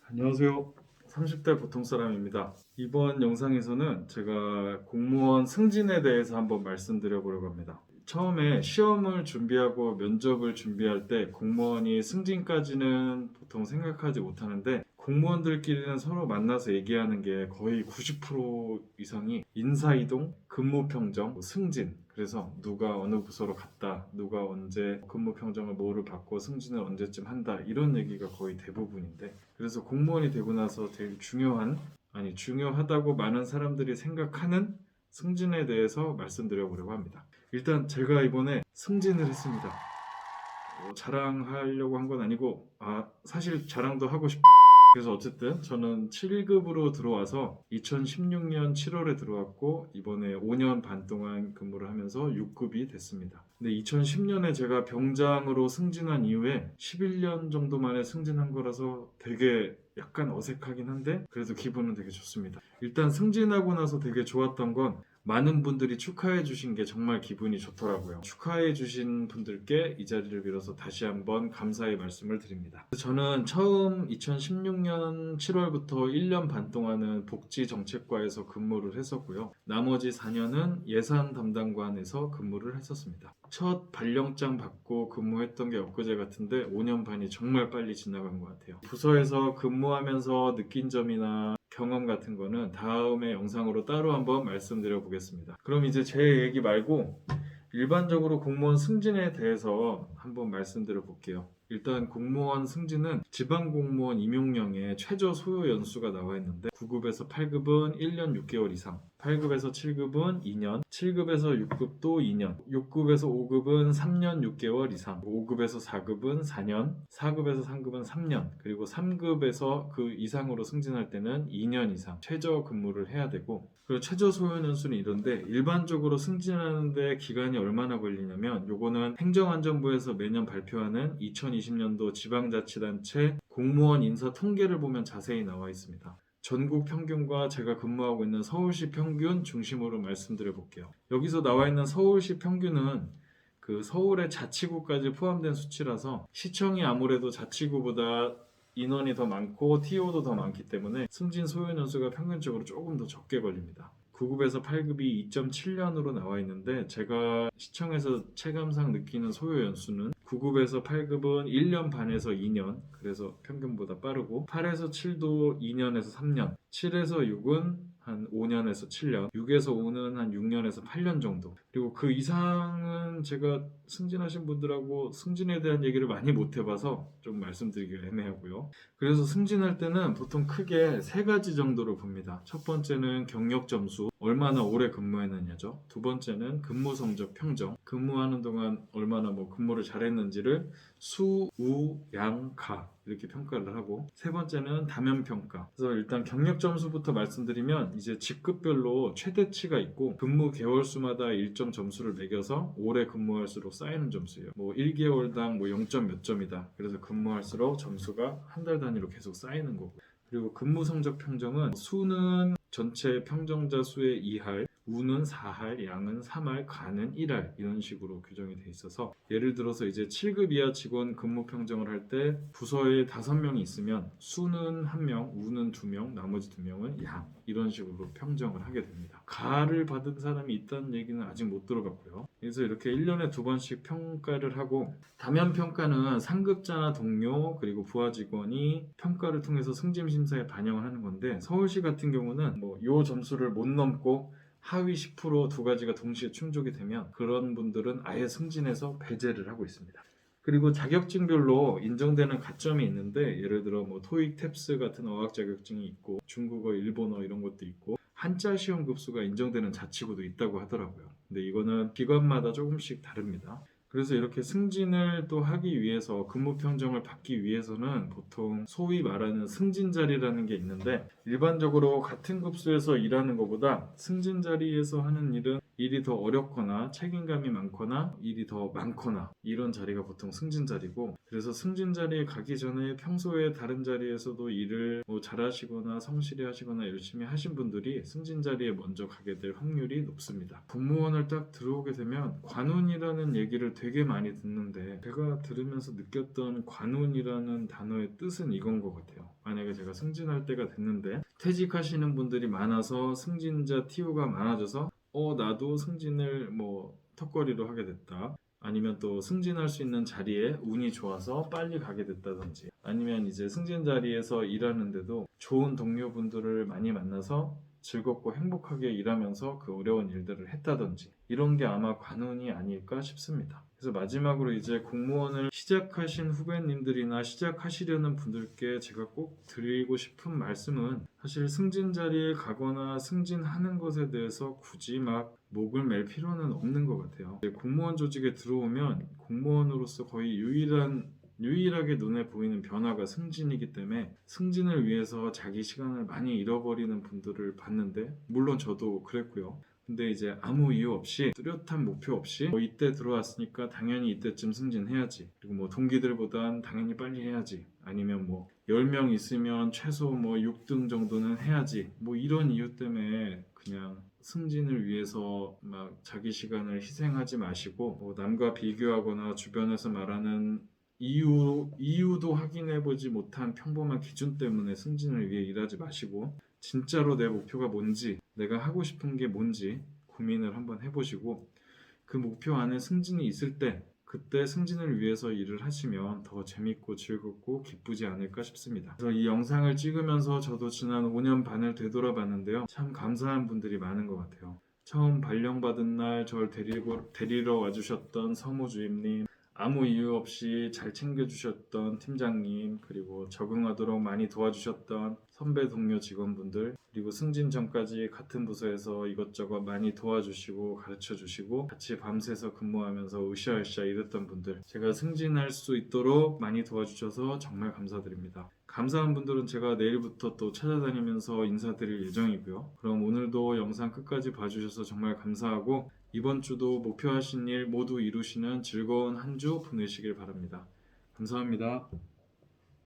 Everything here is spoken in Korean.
안녕하세요. 30대 보통 사람입니다. 이번 영상에서는 제가 공무원 승진에 대해서 한번 말씀드려 보려고 합니다. 처음에 시험을 준비하고 면접을 준비할 때 공무원이 승진까지는 보통 생각하지 못하는데, 공무원들끼리는 서로 만나서 얘기하는 게 거의 90% 이상이 인사이동, 근무평정, 승진. 그래서 누가 어느 부서로 갔다, 누가 언제 근무평정을 뭐를 받고 승진을 언제쯤 한다, 이런 얘기가 거의 대부분인데, 그래서 공무원이 되고 나서 되게 중요하다고 많은 사람들이 생각하는 승진에 대해서 말씀드려 보려고 합니다. 일단 제가 이번에 승진을 했습니다. 자랑하려고 한 건 아니고, 사실 자랑도 하고 그래서 어쨌든 저는 7급으로 들어와서 2016년 7월에 들어왔고, 이번에 5년 반 동안 근무를 하면서 6급이 됐습니다. 근데 2010년에 제가 병장으로 승진한 이후에 11년 정도 만에 승진한 거라서 되게 약간 어색하긴 한데, 그래도 기분은 되게 좋습니다. 일단 승진하고 나서 되게 좋았던 건, 많은 분들이 축하해 주신 게 정말 기분이 좋더라고요. 축하해 주신 분들께 이 자리를 빌어서 다시 한번 감사의 말씀을 드립니다. 저는 처음 2016년 7월부터 1년 반 동안은 복지정책과에서 근무를 했었고요. 나머지 4년은 예산 담당관에서 근무를 했었습니다. 첫 발령장 받고 근무했던 게 엊그제 같은데 5년 반이 정말 빨리 지나간 것 같아요. 부서에서 근무하면서 느낀 점이나 경험 같은 거는 다음에 영상으로 따로 한번 말씀드려 보겠습니다. 그럼 이제 제 얘기 말고 일반적으로 공무원 승진에 대해서 한번 말씀드려 볼게요. 일단 공무원 승진은 지방공무원 임용령에 최저 소요 연수가 나와 있는데, 9급에서 8급은 1년 6개월 이상, 8급에서 7급은 2년, 7급에서 6급도 2년, 6급에서 5급은 3년 6개월 이상, 5급에서 4급은 4년, 4급에서 3급은 3년, 그리고 3급에서 그 이상으로 승진할 때는 2년 이상 최저 근무를 해야 되고, 그리고 최저 소요 연수는 이런데, 일반적으로 승진하는데 기간이 얼마나 걸리냐면, 요거는 행정안전부에서 매년 발표하는 2020년도 지방자치단체 공무원 인사 통계를 보면 자세히 나와 있습니다. 전국 평균과 제가 근무하고 있는 서울시 평균 중심으로 말씀드려 볼게요. 여기서 나와 있는 서울시 평균은 그 서울의 자치구까지 포함된 수치라서, 시청이 아무래도 자치구보다 인원이 더 많고 TO도 더 많기 때문에 승진 소요 연수가 평균적으로 조금 더 적게 걸립니다. 9급에서 8급이 2.7년으로 나와 있는데, 제가 시청에서 체감상 느끼는 소요 연수는 9급에서 8급은 1년 반에서 2년, 그래서 평균보다 빠르고, 8에서 7도 2년에서 3년, 7에서 6은 한 5년에서 7년, 6에서 5는 한 6년에서 8년 정도. 그리고 그 이상은 제가 승진하신 분들하고 승진에 대한 얘기를 많이 못 해봐서 좀 말씀드리기가 애매하고요. 그래서 승진할 때는 보통 크게 세 가지 정도로 봅니다. 첫 번째는 경력 점수, 얼마나 오래 근무했느냐죠. 두 번째는 근무 성적 평정, 근무하는 동안 얼마나 근무를 잘했는지를 수, 우, 양, 가 이렇게 평가를 하고, 세 번째는 다면 평가. 그래서 일단 경력 점수부터 말씀드리면, 이제 직급별로 최대치가 있고 근무 개월 수마다 일정 점수를 매겨서 오래 근무할수록 쌓이는 점수예요. 1개월당 0점 몇 점이다. 그래서 근무할수록 점수가 한 달 단위로 계속 쌓이는 거고. 그리고 근무 성적 평정은, 수는 전체 평정자 수의 2할, 우는 4할, 양은 3할, 가는 1할, 이런 식으로 규정이 돼 있어서, 예를 들어서 이제 7급 이하 직원 근무 평정을 할 때 부서에 5명이 있으면 수는 1명, 우는 2명, 나머지 2명은 양, 이런 식으로 평정을 하게 됩니다. 가를 받은 사람이 있다는 얘기는 아직 못 들어봤고요. 그래서 이렇게 1년에 2번씩 평가를 하고, 다면 평가는 상급자나 동료 그리고 부하 직원이 평가를 통해서 승진 심사에 반영을 하는 건데, 서울시 같은 경우는 요 점수를 못 넘고 하위 10% 두 가지가 동시에 충족이 되면, 그런 분들은 아예 승진해서 배제를 하고 있습니다. 그리고 자격증별로 인정되는 가점이 있는데, 예를 들어 토익, 탭스 같은 어학 자격증이 있고, 중국어, 일본어 이런 것도 있고, 한자 시험 급수가 인정되는 자치구도 있다고 하더라고요. 근데 이거는 기관마다 조금씩 다릅니다. 그래서 이렇게 승진을 또 하기 위해서, 근무 평정을 받기 위해서는 보통 소위 말하는 승진 자리라는 게 있는데, 일반적으로 같은 급수에서 일하는 것보다 승진 자리에서 하는 일은 일이 더 어렵거나 책임감이 많거나 일이 더 많거나 이런 자리가 보통 승진 자리고, 그래서 승진 자리에 가기 전에 평소에 다른 자리에서도 일을 뭐 잘하시거나 성실히 하시거나 열심히 하신 분들이 승진 자리에 먼저 가게 될 확률이 높습니다. 공무원을 딱 들어오게 되면 관운이라는 얘기를 되게 많이 듣는데, 제가 들으면서 느꼈던 관운이라는 단어의 뜻은 이건 것 같아요. 만약에 제가 승진할 때가 됐는데 퇴직하시는 분들이 많아서 승진자 TU가 많아져서 나도 승진을 뭐 턱걸이로 하게 됐다, 아니면 또 승진할 수 있는 자리에 운이 좋아서 빨리 가게 됐다든지, 아니면 이제 승진 자리에서 일하는데도 좋은 동료분들을 많이 만나서 즐겁고 행복하게 일하면서 그 어려운 일들을 했다든지, 이런 게 아마 관운이 아닐까 싶습니다. 그래서 마지막으로 이제 공무원을 시작하신 후배님들이나 시작하시려는 분들께 제가 꼭 드리고 싶은 말씀은, 사실 승진 자리에 가거나 승진하는 것에 대해서 굳이 막 목을 맬 필요는 없는 것 같아요. 이제 공무원 조직에 들어오면 공무원으로서 거의 유일하게 눈에 보이는 변화가 승진이기 때문에, 승진을 위해서 자기 시간을 많이 잃어버리는 분들을 봤는데, 물론 저도 그랬고요. 근데 이제 아무 이유 없이, 뚜렷한 목표 없이 이때 들어왔으니까 당연히 이때쯤 승진해야지, 그리고 뭐 동기들보단 당연히 빨리 해야지, 아니면 뭐 10명 있으면 최소 뭐 6등 정도는 해야지, 뭐 이런 이유 때문에 그냥 승진을 위해서 막 자기 시간을 희생하지 마시고, 뭐 남과 비교하거나 주변에서 말하는 이유도 확인해보지 못한 평범한 기준 때문에 승진을 위해 일하지 마시고, 진짜로 내 목표가 뭔지, 내가 하고 싶은 게 뭔지 고민을 한번 해보시고, 그 목표 안에 승진이 있을 때 그때 승진을 위해서 일을 하시면 더 재밌고 즐겁고 기쁘지 않을까 싶습니다. 그래서 이 영상을 찍으면서 저도 지난 5년 반을 되돌아봤는데요, 참 감사한 분들이 많은 것 같아요. 처음 발령받은 날 저를 데리러 와주셨던 서무주임님, 아무 이유 없이 잘 챙겨주셨던 팀장님, 그리고 적응하도록 많이 도와주셨던 선배 동료 직원분들, 그리고 승진 전까지 같은 부서에서 이것저것 많이 도와주시고 가르쳐주시고 같이 밤새서 근무하면서 으쌰으쌰 일했던 분들, 제가 승진할 수 있도록 많이 도와주셔서 정말 감사드립니다. 감사한 분들은 제가 내일부터 또 찾아다니면서 인사드릴 예정이고요. 그럼 오늘도 영상 끝까지 봐주셔서 정말 감사하고, 이번 주도 목표하신 일 모두 이루시는 즐거운 한 주 보내시길 바랍니다. 감사합니다.